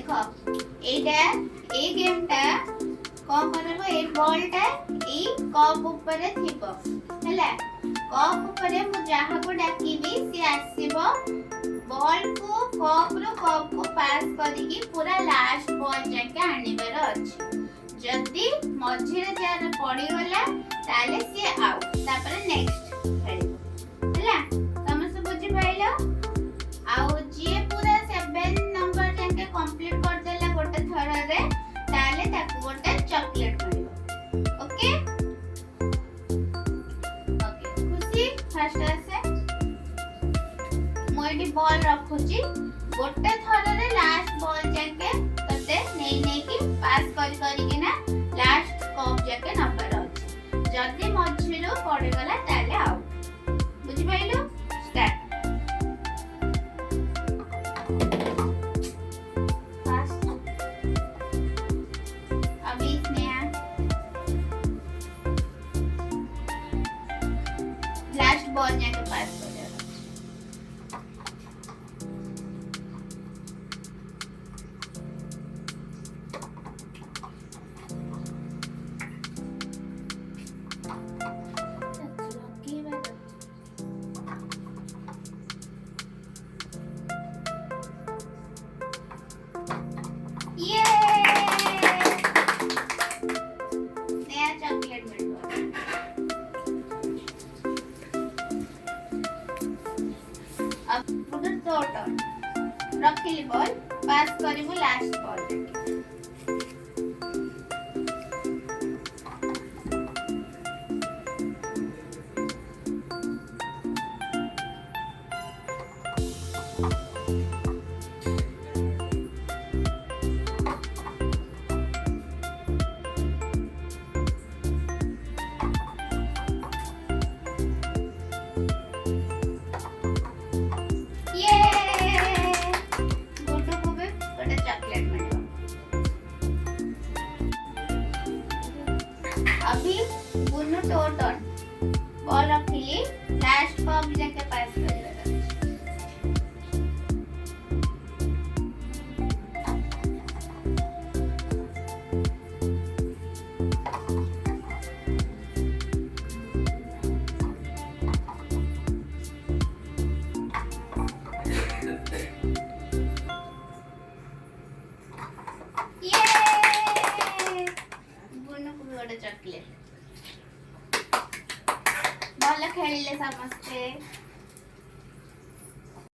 देखो एटा ए गेम टा कोन करबो ए बॉल टा ए कप ऊपर थिबो हैला कप ऊपर मु जहा को डाकीबी से आसीबो बॉल को कप को पास करिकी पूरा लास्ट बॉल जाके आनिबार अछि जदी मझिरे जार पड़ी गला ताले से आउट तापर नेक्स्ट खेलिबो हैला समझ बुझी पाइलो आउ जे पूरा 7 नंबर जाके कंप्लीट कर देला गोटे थर रे ताले ताकू गोटे चॉकलेट मिलिबो ओके ओके खुशी फर्स्ट आसे मोइडी बॉल रखुची गोटे थर रे लास्ट बॉल जाके तते नै की पास करी ना लास्ट कप जाके नंबर अछि जदी मझिरो पड़ी गला ताले आउट बुझि पाइलो स्टार्ट फास्ट अभी स्नेहा लास्ट बॉल जाके पास कर रखिली बॉल पास करिबो लास्ट बॉल अभी बुनु टोटन बॉल रखिली लास्ट कप जाके पास कर